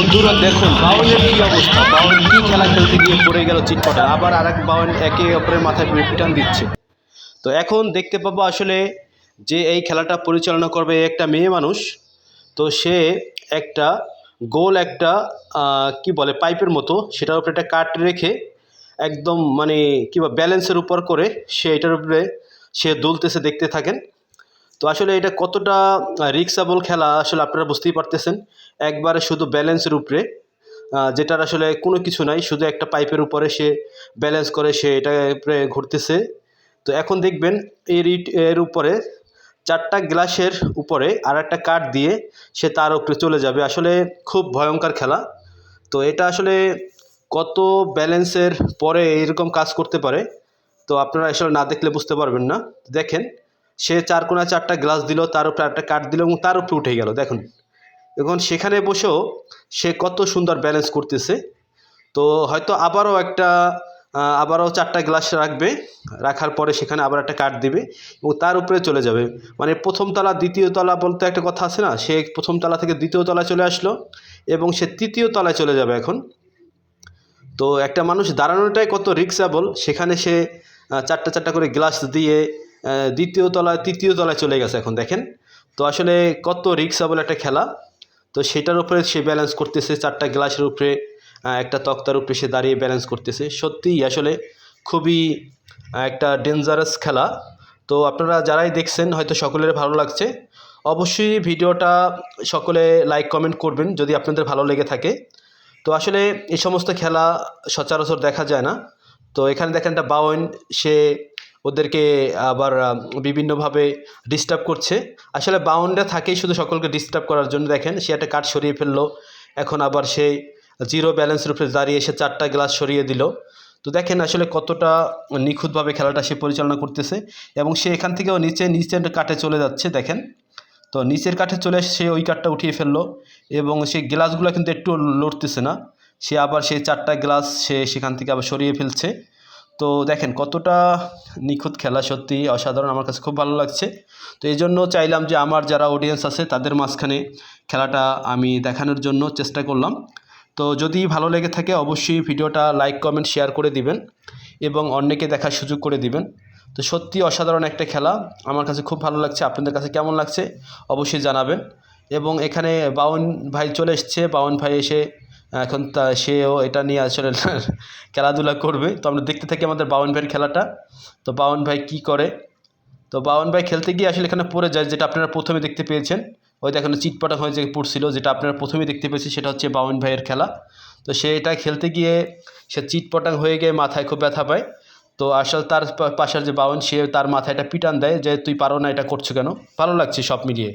বন্ধুরা দেখুন বাউনের কি অবস্থা, বাউন কি খেলা খেলতে গিয়ে পড়ে গেল চিটপটা, আবার আরেক বাউন একে অপরের মাথায় পিটান দিচ্ছে। তো এখন দেখতে পাবো আসলে যে এই খেলাটা পরিচালনা করবে একটা মেয়ে মানুষ। তো সে একটা গোল একটা কি বলে পাইপের মতো, সেটার উপরে একটা কাঠ রেখে একদম মানে কি বা ব্যালেন্সের উপর করে সে এটার উপরে সে দুলতেছে, দেখতে থাকেন। তো আসলে এটা কতটা রিক্সাবল খেলা আসলে আপনারা বুঝতেই পারতেছেন। একবারে শুধু ব্যালেন্সের উপরে, যেটার আসলে কোনো কিছু নাই, শুধু একটা পাইপের উপরে সে ব্যালেন্স করে সে এটা উপরে ঘুরতেছে। তো এখন দেখবেন এর উপরে 4টা গ্লাসের উপরে আর একটা কাঠ দিয়ে সে তার উপরে চলে যাবে। আসলে খুব ভয়ঙ্কর খেলা। তো এটা আসলে কত ব্যালেন্সের পরে এরকম কাজ করতে পারে, তো আপনারা আসলে না দেখলে বুঝতে পারবেন না। দেখেন, সে 4 কোণায় 4টা গ্লাস দিল, তার উপরে একটা কাঠ দিল এবং তার উপরে উঠে গেল। দেখুন এখন সেখানে বসেও সে কত সুন্দর ব্যালেন্স করতেছে। তো হয়তো আবারও 4টা গ্লাস রাখবে, রাখার পরে সেখানে আবার একটা কাঠ দিবে এবং তার উপরে চলে যাবে। মানে প্রথম তলা দ্বিতীয় তলা বলতে একটা কথা আছে না, সে প্রথম তলা থেকে দ্বিতীয় তলায় চলে আসলো এবং সে তৃতীয় তলায় চলে যাবে এখন। তো একটা মানুষ দাঁড়ানোটাই কত রিক্সাবল, সেখানে সে 4টা করে গ্লাস দিয়ে দ্বিতীয় তলায় তৃতীয় তলায় চলে গেছে এখন দেখেন। তো আসলে কত রিক্সাবল একটা খেলা। তো সেটার উপরে সে ব্যালেন্স করতেছে, 4টা গ্লাসের উপরে একটা তক্তার উপরে সে দাঁড়িয়ে ব্যালেন্স করতেছে। সত্যিই আসলে খুবই একটা ডেঞ্জারাস খেলা। তো আপনারা যারাই দেখছেন হয়তো সকলের ভালো লাগছে। অবশ্যই ভিডিওটা সকলে লাইক কমেন্ট করবেন যদি আপনাদের ভালো লেগে থাকে। তো আসলে এই সমস্ত খেলা সচরাচর দেখা যায় না। তো এখানে দেখেন একটা বাউন, সে ওদেরকে আবার বিভিন্নভাবে ডিস্টার্ব করছে। আসলে বাউন্ডে থাকেই শুধু সকলকে ডিস্টার্ব করার জন্য। দেখেন সে একটা কাঠ সরিয়ে ফেললো, এখন আবার সেই জিরো ব্যালেন্সের উপরে দাঁড়িয়ে সে 4টা গ্লাস সরিয়ে দিল। তো দেখেন আসলে কতটা নিখুঁতভাবে খেলাটা সে পরিচালনা করতেছে এবং সে এখান থেকেও নিচের কাঠে চলে যাচ্ছে দেখেন। তো নিচের কাঠে চলে এসে সে ওই কাঠটা উঠিয়ে ফেললো এবং সেই গ্লাসগুলো কিন্তু একটু লড়তেছে না। সে আবার সেই 4টা গ্লাস সে সেখান থেকে আবার সরিয়ে ফেলছে। তো দেখেন কতটা নিখুঁত খেলা, সত্যি অসাধারণ, আমার কাছে খুব ভালো লাগছে। তো এই জন্য চাইলাম যে আমার যারা অডিয়েন্স আছে তাদের মাঝখানে খেলাটা আমি দেখানোর জন্য চেষ্টা করলাম। তো যদি ভালো লেগে থাকে অবশ্যই ভিডিওটা লাইক কমেন্ট শেয়ার করে দিবেন এবং অন্যকে দেখার সুযোগ করে দিবেন। তো সত্যি অসাধারণ একটা খেলা, আমার কাছে খুব ভালো লাগছে। আপনাদের কাছে কেমন লাগছে অবশ্যই জানাবেন। এবং এখানে বাউন ভাই চলে এসছে, বাউন ভাই এসে এখন সেও এটা নিয়ে আসলে খেলাধুলা করবে। তো আমরা দেখতে থাকি আমাদের বাউন ভাইয়ের খেলাটা। তো বাউন ভাই কি করে, তো বাউন ভাই খেলতে গিয়ে আসলে এখানে পড়ে যায়, যেটা আপনারা প্রথমে দেখতে পেয়েছেন। ওই দেখেন চিটপাটা হয়ে যে পড়ছিল, যেটা আপনারা প্রথমে দেখতে পেয়েছি সেটা হচ্ছে বাউন ভাইয়ের খেলা। তো সে এটা খেলতে গিয়ে সে চিটপটাং হয়ে গিয়ে মাথায় খুব ব্যথা পায়। তো আসলে তার পাশের যে বাউন, সে তার মাথায় একটা পিটান দেয় যে তুই পারো না, এটা করছো কেন। ভালো লাগছে সব মিলিয়ে।